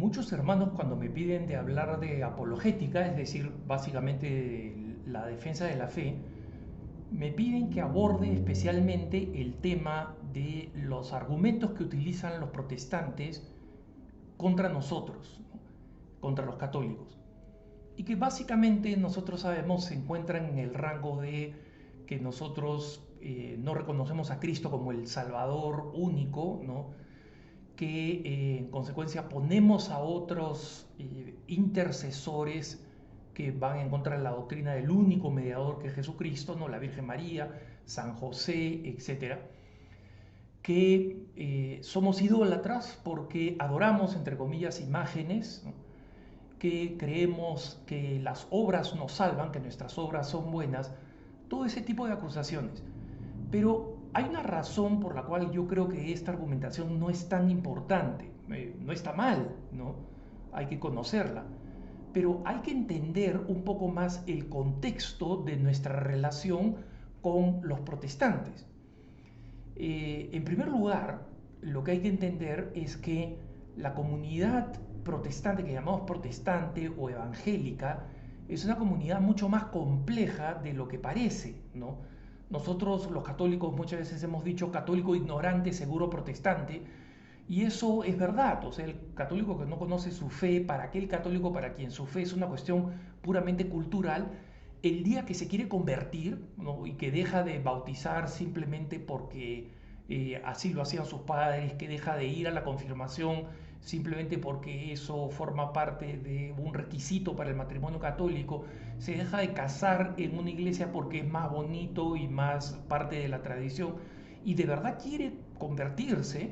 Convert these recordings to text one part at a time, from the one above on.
Muchos hermanos cuando me piden de hablar de apologética, es decir, básicamente de la defensa de la fe, me piden que aborde especialmente el tema de los argumentos que utilizan los protestantes contra nosotros, ¿no? Contra los católicos. Y que básicamente nosotros sabemos se encuentran en el rango de que nosotros no reconocemos a Cristo como el Salvador único, ¿no? Que en consecuencia ponemos a otros intercesores que van en contra de la doctrina del único mediador que es Jesucristo, ¿no? La Virgen María, San José, etcétera, que somos idólatras porque adoramos, entre comillas, imágenes, ¿no? Que creemos que las obras nos salvan, que nuestras obras son buenas, todo ese tipo de acusaciones. Pero hay una razón por la cual yo creo que esta argumentación no es tan importante. No está mal, ¿no? Hay que conocerla. Pero hay que entender un poco más el contexto de nuestra relación con los protestantes. En primer lugar, lo que hay que entender es que la comunidad protestante, que llamamos protestante o evangélica, es una comunidad mucho más compleja de lo que parece, ¿no? Nosotros los católicos muchas veces hemos dicho católico ignorante, seguro protestante, y eso es verdad. O sea, el católico que no conoce su fe, para aquel católico para quien su fe es una cuestión puramente cultural, el día que se quiere convertir, ¿no? Y que deja de bautizar simplemente porque así lo hacían sus padres, que deja de ir a la confirmación simplemente porque eso forma parte de un requisito para el matrimonio católico, se deja de casar en una iglesia porque es más bonito y más parte de la tradición, y de verdad quiere convertirse,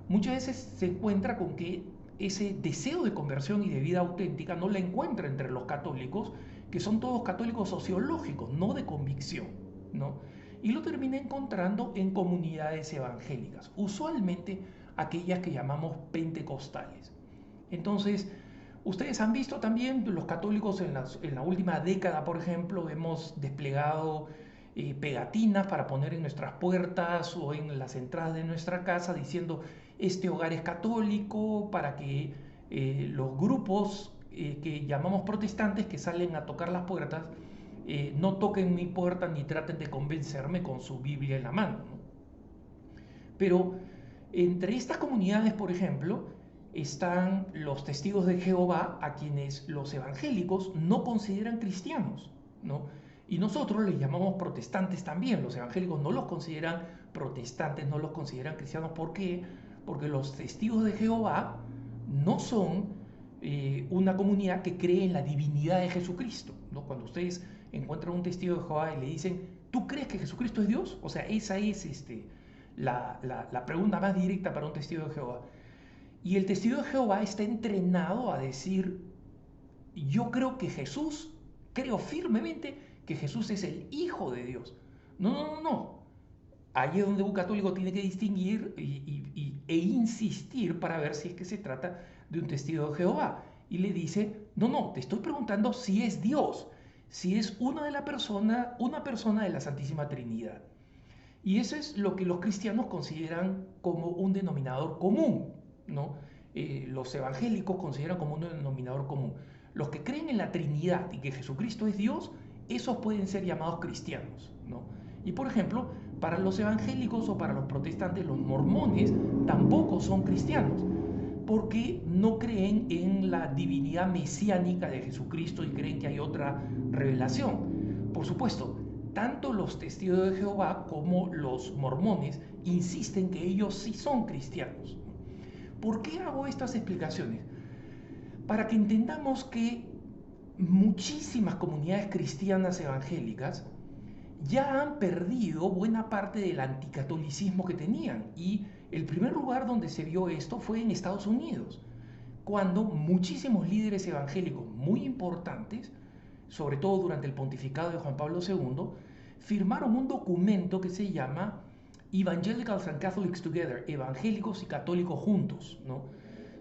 muchas veces se encuentra con que ese deseo de conversión y de vida auténtica no la encuentra entre los católicos, que son todos católicos sociológicos, no de convicción, ¿no? Y lo termina encontrando en comunidades evangélicas, usualmente aquellas que llamamos pentecostales. Entonces, ustedes han visto también, los católicos en la última década, por ejemplo, hemos desplegado pegatinas para poner en nuestras puertas o en las entradas de nuestra casa diciendo este hogar es católico, para que los grupos que llamamos protestantes que salen a tocar las puertas no toquen mi puerta ni traten de convencerme con su Biblia en la mano, ¿no? Pero entre estas comunidades, por ejemplo, están los testigos de Jehová, a quienes los evangélicos no consideran cristianos, ¿no? Y nosotros les llamamos protestantes también. Los evangélicos no los consideran protestantes, no los consideran cristianos. ¿Por qué? Porque los testigos de Jehová no son una comunidad que cree en la divinidad de Jesucristo, ¿no? Cuando ustedes encuentran un testigo de Jehová y le dicen, ¿tú crees que Jesucristo es Dios? O sea, esa es la pregunta más directa para un testigo de Jehová. Y el testigo de Jehová está entrenado a decir, yo creo que Jesús, creo firmemente que Jesús es el Hijo de Dios. No, no, no, no. Ahí es donde un católico tiene que distinguir e insistir para ver si es que se trata de un testigo de Jehová. Y le dice, no, no, te estoy preguntando si es Dios, si es una persona de la Santísima Trinidad. Y eso es lo que los cristianos consideran como un denominador común, ¿no? Los evangélicos consideran como un denominador común. Los que creen en la Trinidad y que Jesucristo es Dios, esos pueden ser llamados cristianos, ¿no? Y por ejemplo, para los evangélicos o para los protestantes, los mormones tampoco son cristianos, porque no creen en la divinidad mesiánica de Jesucristo y creen que hay otra revelación. Por supuesto, tanto los testigos de Jehová como los mormones insisten que ellos sí son cristianos. ¿Por qué hago estas explicaciones? Para que entendamos que muchísimas comunidades cristianas evangélicas ya han perdido buena parte del anticatolicismo que tenían. Y el primer lugar donde se vio esto fue en Estados Unidos, cuando muchísimos líderes evangélicos muy importantes, sobre todo durante el pontificado de Juan Pablo II, firmaron un documento que se llama Evangelicals and Catholics Together, evangélicos y católicos juntos, ¿no?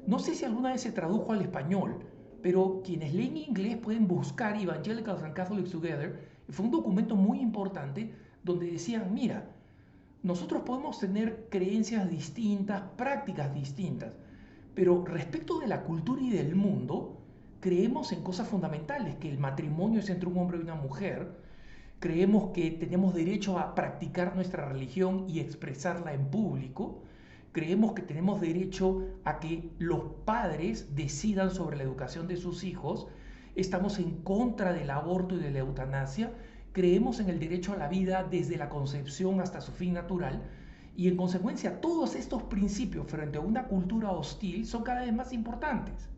No sé si alguna vez se tradujo al español, pero quienes leen inglés pueden buscar Evangelicals and Catholics Together. Fue un documento muy importante donde decían, mira, nosotros podemos tener creencias distintas, prácticas distintas, Pero respecto de la cultura y del mundo, creemos en cosas fundamentales, que el matrimonio es entre un hombre y una mujer, creemos que tenemos derecho a practicar nuestra religión y expresarla en público, creemos que tenemos derecho a que los padres decidan sobre la educación de sus hijos, estamos en contra del aborto y de la eutanasia, creemos en el derecho a la vida desde la concepción hasta su fin natural, y en consecuencia todos estos principios frente a una cultura hostil son cada vez más importantes.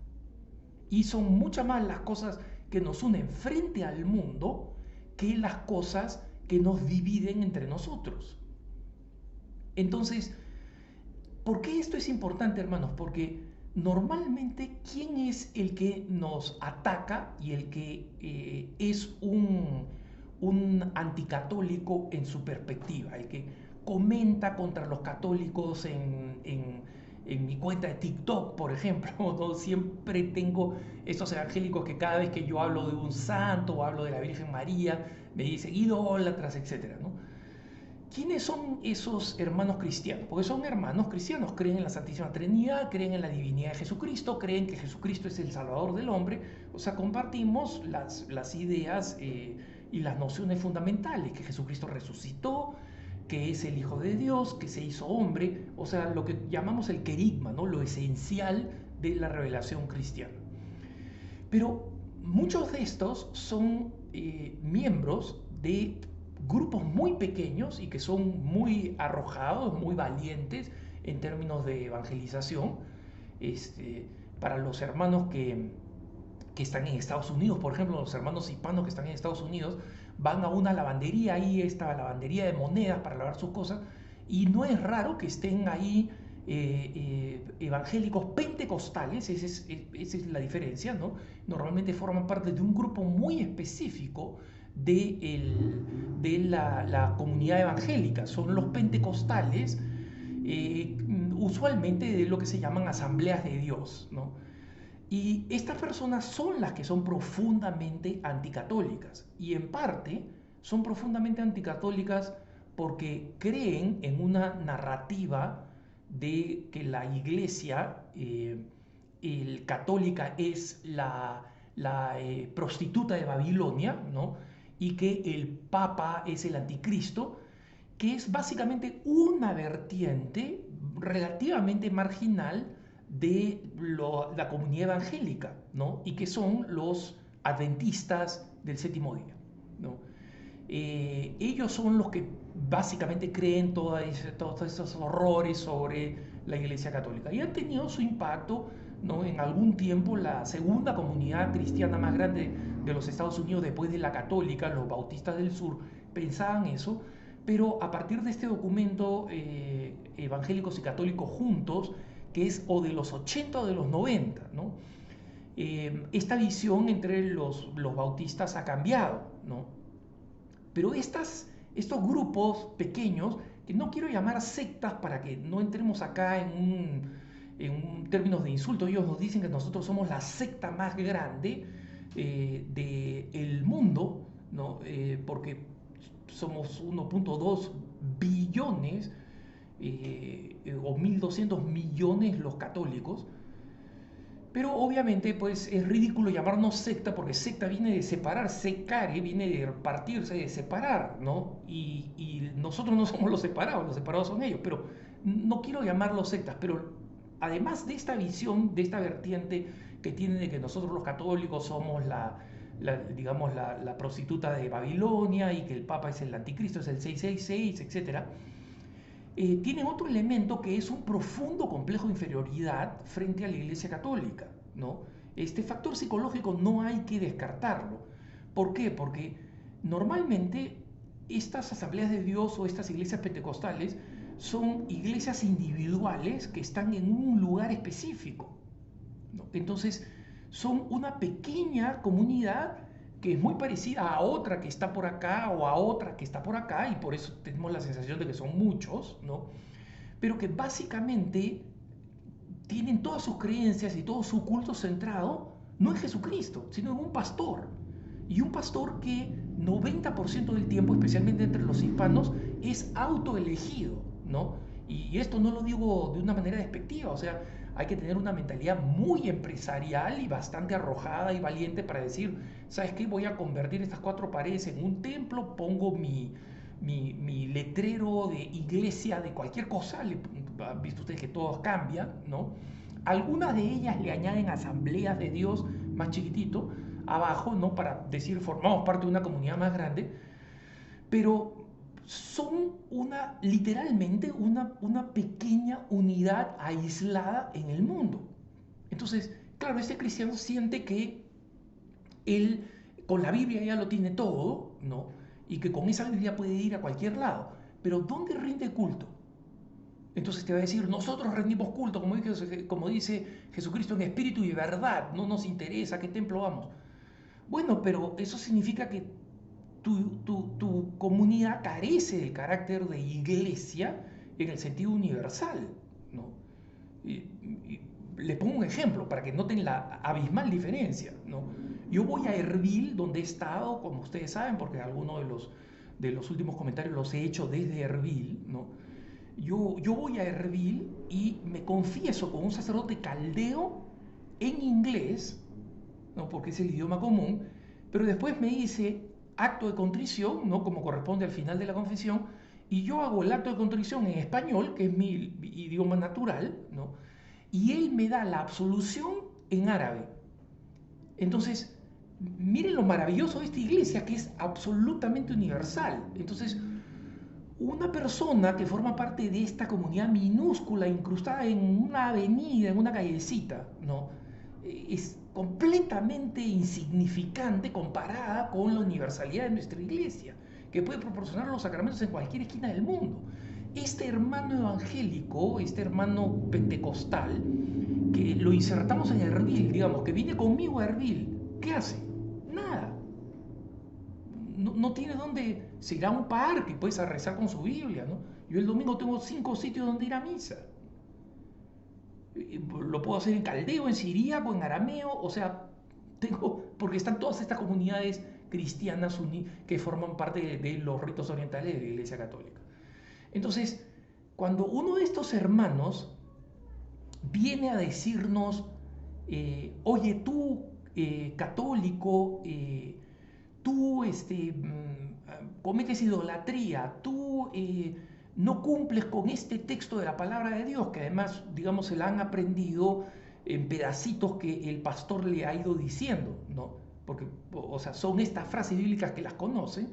Y son muchas más las cosas que nos unen frente al mundo que las cosas que nos dividen entre nosotros. Entonces, ¿por qué esto es importante, hermanos? Porque normalmente, ¿quién es el que nos ataca y el que es un anticatólico en su perspectiva? El que comenta contra los católicos en mi cuenta de TikTok, por ejemplo, ¿no? Siempre tengo estos evangélicos que cada vez que yo hablo de un santo o hablo de la Virgen María, me dicen idólatras, etc., ¿no? ¿Quiénes son esos hermanos cristianos? Porque son hermanos cristianos, creen en la Santísima Trinidad, creen en la divinidad de Jesucristo, creen que Jesucristo es el Salvador del hombre, o sea, compartimos las ideas y las nociones fundamentales, que Jesucristo resucitó, que es el Hijo de Dios, que se hizo hombre, o sea, lo que llamamos el querigma, ¿no? Lo esencial de la revelación cristiana. Pero muchos de estos son miembros de grupos muy pequeños y que son muy arrojados, muy valientes en términos de evangelización. Para los hermanos que están en Estados Unidos, por ejemplo, los hermanos hispanos que están en Estados Unidos, van a una lavandería, ahí está la lavandería de monedas para lavar sus cosas, y no es raro que estén ahí evangélicos pentecostales, esa es la diferencia, ¿no? Normalmente forman parte de un grupo muy específico de la comunidad evangélica, son los pentecostales, usualmente de lo que se llaman asambleas de Dios, ¿no? Y estas personas son las que son profundamente anticatólicas, y en parte son profundamente anticatólicas porque creen en una narrativa de que la iglesia católica es la prostituta de Babilonia, ¿no? Y que el Papa es el anticristo, que es básicamente una vertiente relativamente marginal de la comunidad evangélica, ¿no? Y que son los adventistas del séptimo día, ¿no? Ellos son los que básicamente creen todos esos horrores sobre la Iglesia Católica y han tenido su impacto, ¿no? En algún tiempo la segunda comunidad cristiana más grande de los Estados Unidos después de la católica, los bautistas del sur, pensaban eso, pero a partir de este documento, Evangélicos y Católicos Juntos, que es o de los 80 o de los 90, ¿no? Esta visión entre los bautistas ha cambiado, ¿no? Pero estos grupos pequeños, que no quiero llamar sectas para que no entremos acá en términos de insulto, ellos nos dicen que nosotros somos la secta más grande del mundo, ¿no? Porque somos 1.2 billones o 1.200 millones los católicos, pero obviamente pues es ridículo llamarnos secta porque secta viene de separar, secare viene de partirse, de separar, ¿no? Y nosotros no somos los separados son ellos, pero no quiero llamarlos sectas, pero además de esta visión, de esta vertiente que tienen de que nosotros los católicos somos digamos, la prostituta de Babilonia y que el Papa es el anticristo, es el 666, etc., tienen otro elemento que es un profundo complejo de inferioridad frente a la Iglesia Católica, ¿no? Este factor psicológico no hay que descartarlo. ¿Por qué? Porque normalmente estas asambleas de Dios o estas iglesias pentecostales son iglesias individuales que están en un lugar específico, ¿no? Entonces son una pequeña comunidad que es muy parecida a otra que está por acá o a otra que está por acá, y por eso tenemos la sensación de que son muchos, ¿no? Pero que básicamente tienen todas sus creencias y todo su culto centrado no en Jesucristo, sino en un pastor. Y un pastor que 90% del tiempo, especialmente entre los hispanos, es autoelegido, ¿no? Y esto no lo digo de una manera despectiva, o sea, hay que tener una mentalidad muy empresarial y bastante arrojada y valiente para decir, ¿sabes qué? Voy a convertir estas 4 paredes en un templo, pongo mi letrero de iglesia de cualquier cosa, han visto ustedes que todos cambian, ¿no? Algunas de ellas le añaden asambleas de Dios más chiquitito abajo, ¿no? Para decir, formamos parte de una comunidad más grande, pero son literalmente una pequeña unidad aislada en el mundo. Entonces, claro, este cristiano siente que él con la Biblia ya lo tiene todo, ¿no? Y que con esa Biblia puede ir a cualquier lado. Pero ¿dónde rinde culto? Entonces te va a decir, nosotros rendimos culto, como dice Jesucristo, en espíritu y verdad, no nos interesa a qué templo vamos. Bueno, pero eso significa que tu comunidad carece del carácter de iglesia en el sentido universal, ¿no? Y les pongo un ejemplo para que noten la abismal diferencia, ¿no? Yo voy a Erbil, donde he estado, como ustedes saben, porque algunos de los últimos comentarios los he hecho desde Erbil, ¿no? Yo voy a Erbil y me confieso con un sacerdote caldeo en inglés, ¿no? Porque es el idioma común, pero después me dice acto de contrición, ¿no? Como corresponde al final de la confesión, y yo hago el acto de contrición en español, que es mi idioma natural, ¿no? Y él me da la absolución en árabe. Entonces, miren lo maravilloso de esta iglesia, que es absolutamente universal. Entonces, una persona que forma parte de esta comunidad minúscula, incrustada en una avenida, en una callecita, ¿no? Es completamente insignificante comparada con la universalidad de nuestra iglesia, que puede proporcionar los sacramentos en cualquier esquina del mundo. Este hermano evangélico, este hermano pentecostal, que lo insertamos en Erbil, digamos, que viene conmigo a Erbil, ¿qué hace? Nada. No tiene dónde, se irá a un parque, puedes a rezar con su Biblia, ¿no? Yo el domingo tengo 5 sitios donde ir a misa. Lo puedo hacer en caldeo, en siríaco, en arameo, o sea, porque están todas estas comunidades cristianas que forman parte de los ritos orientales de la Iglesia Católica. Entonces, cuando uno de estos hermanos viene a decirnos, oye tú, católico, tú cometes idolatría, tú no cumples con este texto de la palabra de Dios, que además, digamos, se la han aprendido en pedacitos que el pastor le ha ido diciendo, ¿no? Porque, o sea, son estas frases bíblicas que las conocen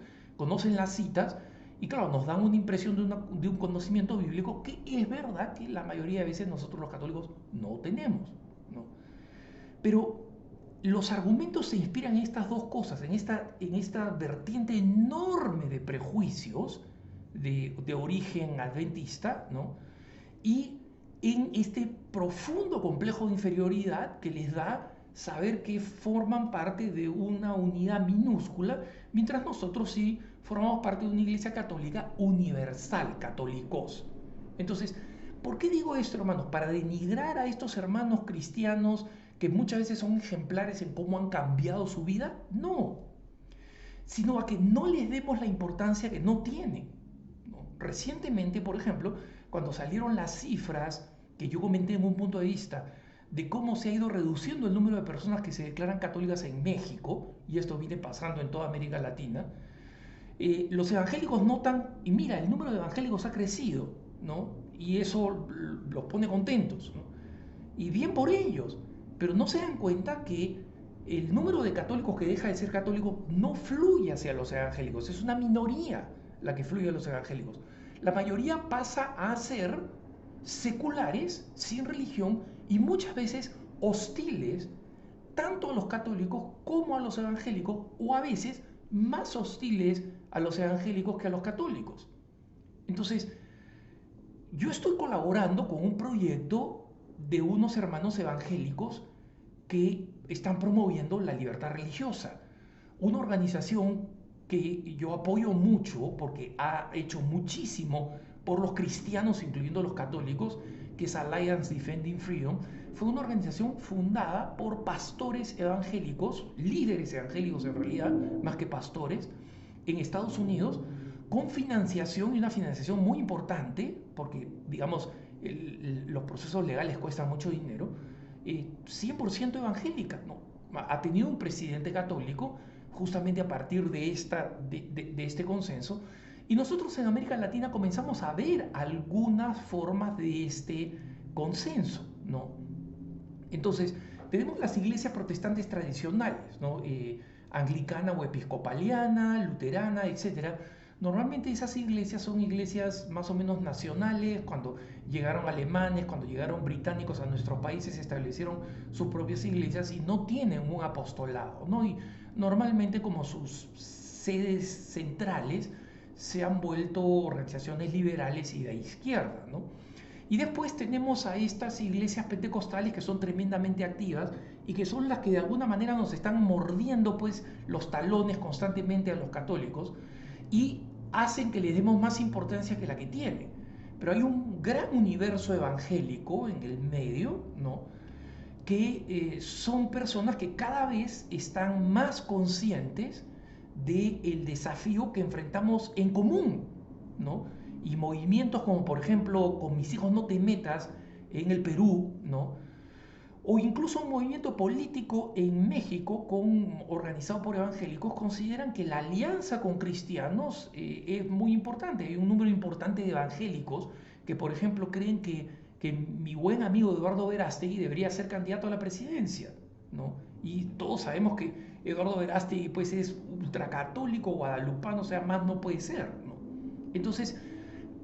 las citas, y claro, nos dan una impresión de un conocimiento bíblico que es verdad que la mayoría de veces nosotros los católicos no tenemos, ¿no? Pero los argumentos se inspiran en estas dos cosas, en esta vertiente enorme de prejuicios de origen adventista, ¿no? Y en este profundo complejo de inferioridad que les da saber que forman parte de una unidad minúscula, mientras nosotros sí formamos parte de una iglesia católica universal, católicos. Entonces, ¿por qué digo esto, hermanos? ¿Para denigrar a estos hermanos cristianos que muchas veces son ejemplares en cómo han cambiado su vida? No, sino a que no les demos la importancia que no tienen, ¿no? Recientemente, por ejemplo, cuando salieron las cifras que yo comenté en un punto de vista de cómo se ha ido reduciendo el número de personas que se declaran católicas en México, y esto viene pasando en toda América Latina, los evangélicos notan, y mira, el número de evangélicos ha crecido, ¿no? Y eso los pone contentos, ¿no? Y bien por ellos, pero no se dan cuenta que el número de católicos que deja de ser católico no fluye hacia los evangélicos, es una minoría la que fluye a los evangélicos. La mayoría pasa a ser seculares, sin religión, y muchas veces hostiles tanto a los católicos como a los evangélicos, o a veces más hostiles a los evangélicos que a los católicos. Entonces, yo estoy colaborando con un proyecto de unos hermanos evangélicos que están promoviendo la libertad religiosa. Una organización que yo apoyo mucho porque ha hecho muchísimo por los cristianos, incluyendo los católicos, que es Alliance Defending Freedom. Fue una organización fundada por pastores evangélicos, líderes evangélicos en realidad, más que pastores, en Estados Unidos, con financiación, y una financiación muy importante, porque, digamos, los procesos legales cuestan mucho dinero, 100% evangélica, ¿no? Ha tenido un presidente católico justamente a partir de este consenso, y nosotros en América Latina comenzamos a ver algunas formas de este consenso, ¿no? Entonces, tenemos las iglesias protestantes tradicionales, ¿no? Anglicana o episcopaliana, luterana, etcétera. Normalmente esas iglesias son iglesias más o menos nacionales. Cuando llegaron alemanes, cuando llegaron británicos a nuestros países, establecieron sus propias iglesias y no tienen un apostolado, ¿no? Y normalmente, como sus sedes centrales se han vuelto organizaciones liberales y de izquierda, ¿no? Y después tenemos a estas iglesias pentecostales que son tremendamente activas y que son las que de alguna manera nos están mordiendo pues los talones constantemente a los católicos y hacen que le demos más importancia que la que tiene. Pero hay un gran universo evangélico en el medio, ¿no? Que son personas que cada vez están más conscientes del desafío que enfrentamos en común, ¿no? Y movimientos como, por ejemplo, Con mis hijos no te metas en el Perú, ¿no? O incluso un movimiento político en México organizado por evangélicos, consideran que la alianza con cristianos es muy importante. Hay un número importante de evangélicos que, por ejemplo, creen que mi buen amigo Eduardo Verástegui debería ser candidato a la presidencia, ¿no? Y todos sabemos que Eduardo Verástegui pues, es ultracatólico, guadalupano, o sea, más no puede ser, ¿no? Entonces,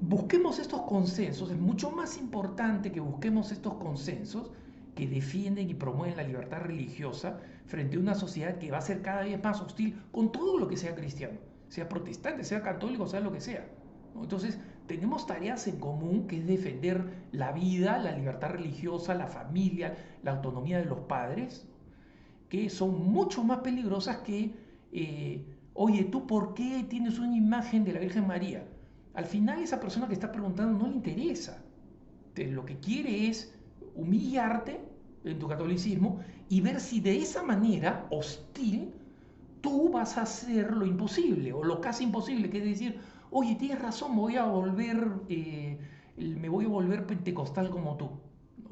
busquemos estos consensos. Es mucho más importante que busquemos estos consensos que defienden y promueven la libertad religiosa frente a una sociedad que va a ser cada vez más hostil con todo lo que sea cristiano, sea protestante, sea católico, sea lo que sea, ¿no? Entonces, tenemos tareas en común, que es defender la vida, la libertad religiosa, la familia, la autonomía de los padres, que son mucho más peligrosas que, oye, ¿tú por qué tienes una imagen de la Virgen María? Al final esa persona que está preguntando no le interesa. Lo que quiere es humillarte en tu catolicismo y ver si de esa manera hostil tú vas a hacer lo imposible o lo casi imposible, que es decir, oye, tienes razón, me voy a volver pentecostal como tú, ¿no?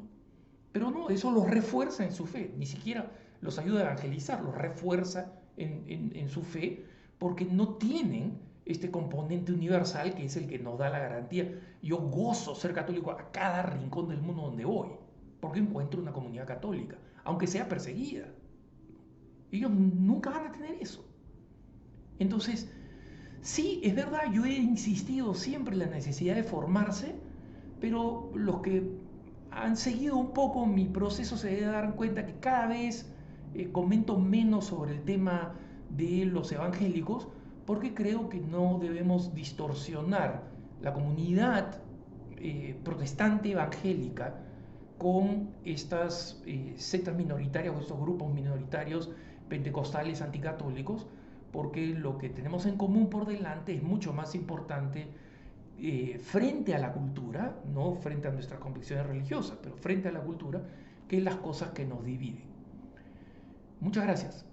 Pero no, eso los refuerza en su fe, ni siquiera los ayuda a evangelizar, los refuerza en su fe, porque no tienen este componente universal que es el que nos da la garantía. Yo gozo ser católico a cada rincón del mundo donde voy, porque encuentro una comunidad católica, aunque sea perseguida. Ellos nunca van a tener eso. Entonces, sí, es verdad, yo he insistido siempre en la necesidad de formarse, pero los que han seguido un poco mi proceso se deben dar cuenta que cada vez comento menos sobre el tema de los evangélicos, porque creo que no debemos distorsionar la comunidad protestante evangélica con estas sectas minoritarias o estos grupos minoritarios pentecostales anticatólicos, porque lo que tenemos en común por delante es mucho más importante frente a la cultura, no frente a nuestras convicciones religiosas, pero frente a la cultura, que las cosas que nos dividen. Muchas gracias.